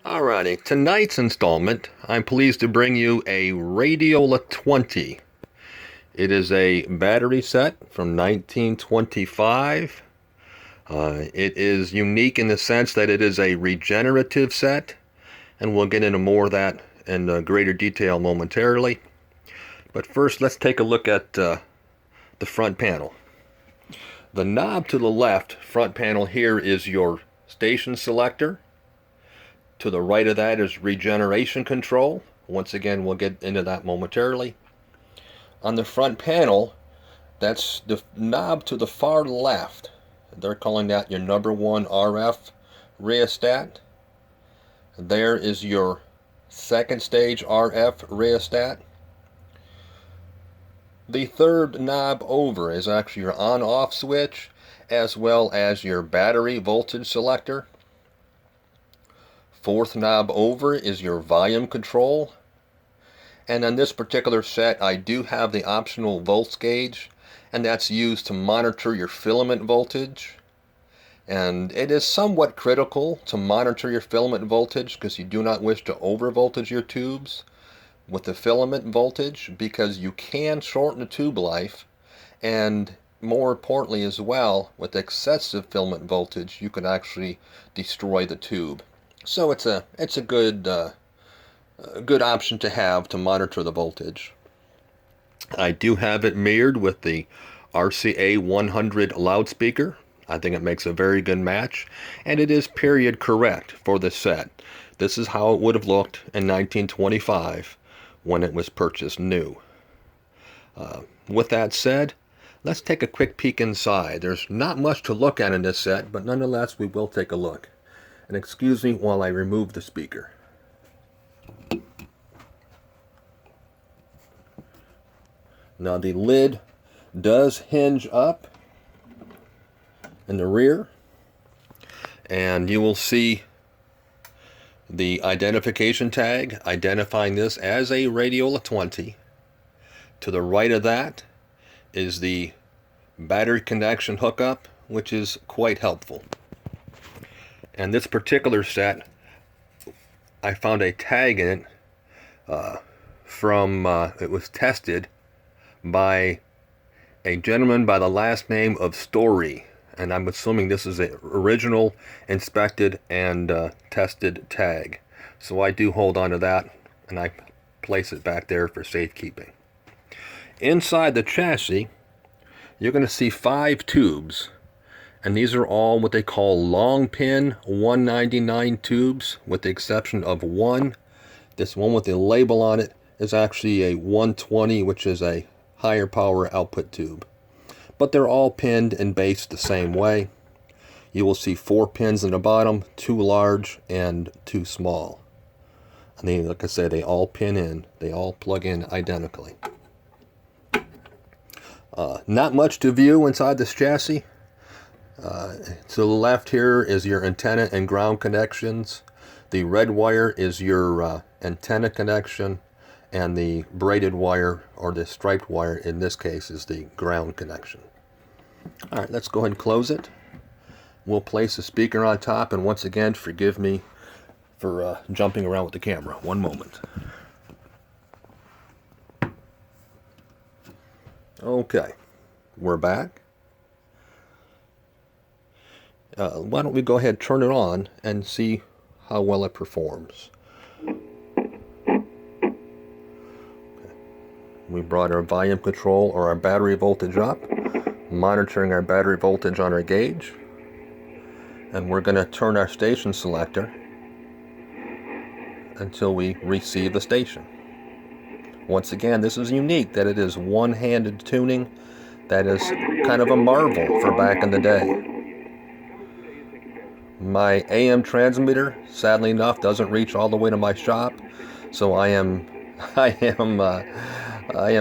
Alrighty, tonight's installment, I'm pleased to bring you a Radiola 20. It is a battery set from 1925. It is unique in the sense that it is a regenerative set, and we'll get into more of that in greater detail momentarily. But first, let's take a look at the front panel. The knob to the left, front panel here, is your station selector. To the right of that is regeneration control. Once again, we'll get into that momentarily. On the front panel, that's the knob to the far left. They're calling that your number 1 RF rheostat. There is your second stage RF rheostat. The third knob over is actually your on-off switch, as well as your battery voltage selector. Fourth knob over is your volume control. And on this particular set, I do have the optional volts gauge, and that's used to monitor your filament voltage. And it is somewhat critical to monitor your filament voltage because you do not wish to over voltage your tubes with the filament voltage, because you can shorten the tube life, and more importantly as well, with excessive filament voltage you can actually destroy the tube. So it's a good option to have to monitor the voltage. I do have it mirrored with the RCA 100 loudspeaker. I think it makes a very good match, and it is period correct for the set. This is how it would have looked in 1925 when it was purchased new. With that said, let's take a quick peek inside. There's not much to look at in this set, but nonetheless we will take a look. And excuse me while I remove the speaker. Now the lid does hinge up in the rear, and you will see the identification tag identifying this as a Radiola 20. To the right of that is the battery connection hookup, which is quite helpful. And this particular set, I found a tag in it it was tested by a gentleman by the last name of Story, and I'm assuming this is an original inspected and tested tag. So I do hold on to that, and I place it back there for safekeeping. Inside the chassis, you're going to see 5 tubes. And these are all what they call long pin 199 tubes, with the exception of one. This one with the label on it is actually a 120, which is a higher power output tube. But they're all pinned and based the same way. You will see 4 pins in the bottom, 2 large and 2 small. And they, like I said, they all pin in. They all plug in identically. Not much to view inside this chassis. To the left here is your antenna and ground connections. The red wire is your antenna connection, and the braided wire, or the striped wire in this case, is the ground connection. Alright, let's go ahead and close it. We'll place the speaker on top, and once again, forgive me for jumping around with the camera. One moment. Okay, we're back. Why don't we go ahead and turn it on and see how well it performs. We brought our volume control or our battery voltage up, monitoring our battery voltage on our gauge, and we're going to turn our station selector until we receive the station. Once again, this is unique that it is one-handed tuning. That is kind of a marvel for back in the day. My AM transmitter, sadly enough, doesn't reach all the way to my shop, so I am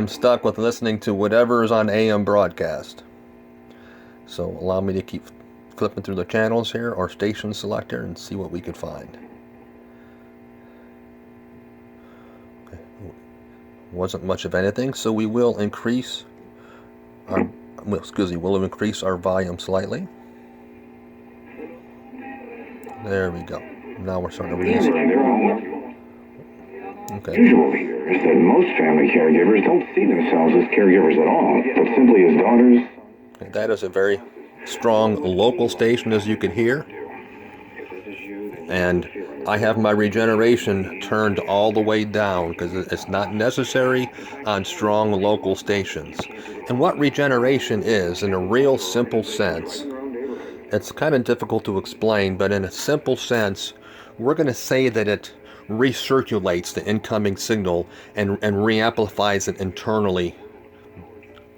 stuck with listening to whatever is on AM broadcast. So allow me to keep flipping through the channels here, or station selector, and see what we can find. Okay. Wasn't much of anything, so we will increase our volume slightly. There we go. Now we're starting to release. Okay. Usual here is that most family caregivers don't see themselves as caregivers at all, but simply as daughters. That is a very strong local station, as you can hear. And I have my regeneration turned all the way down because it's not necessary on strong local stations. And what regeneration is, in a real simple sense, it's kind of difficult to explain, but in a simple sense, we're going to say that it recirculates the incoming signal and reamplifies it internally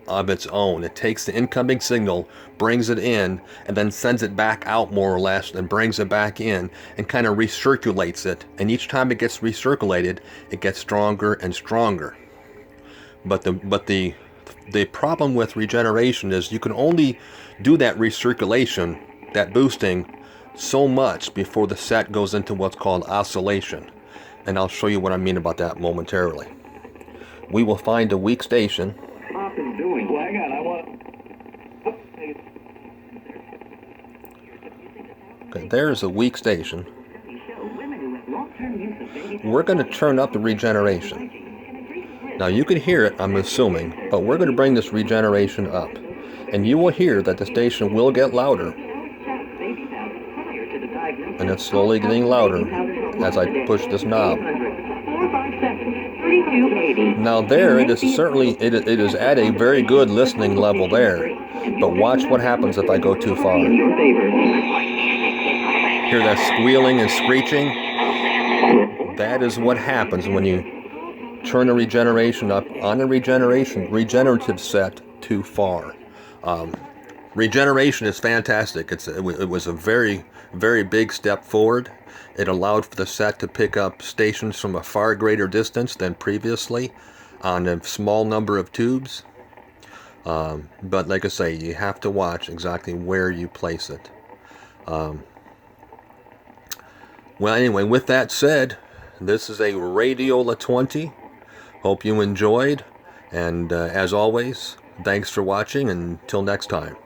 of its own. It takes the incoming signal, brings it in, and then sends it back out more or less, and brings it back in, and kind of recirculates it. And each time it gets recirculated, it gets stronger and stronger. But the problem with regeneration is you can only do that recirculation, that boosting, so much before the set goes into what's called oscillation. And I'll show you what I mean about that momentarily. We will find a weak station. Okay, there's a weak station. We're going to turn up the regeneration. Now you can hear it, I'm assuming, but we're going to bring this regeneration up. And you will hear that the station will get louder. And it's slowly getting louder as I push this knob. Now there, it is certainly, it is at a very good listening level there. But watch what happens if I go too far. Hear that squealing and screeching? That is what happens when you turn the regeneration up on a regenerative set too far. Regeneration is fantastic. It was a very, very big step forward. It allowed for the set to pick up stations from a far greater distance than previously on a small number of tubes. But like I say, you have to watch exactly where you place it. Well, anyway, with that said, this is a Radiola 20. Hope you enjoyed. And as always, thanks for watching. Until next time.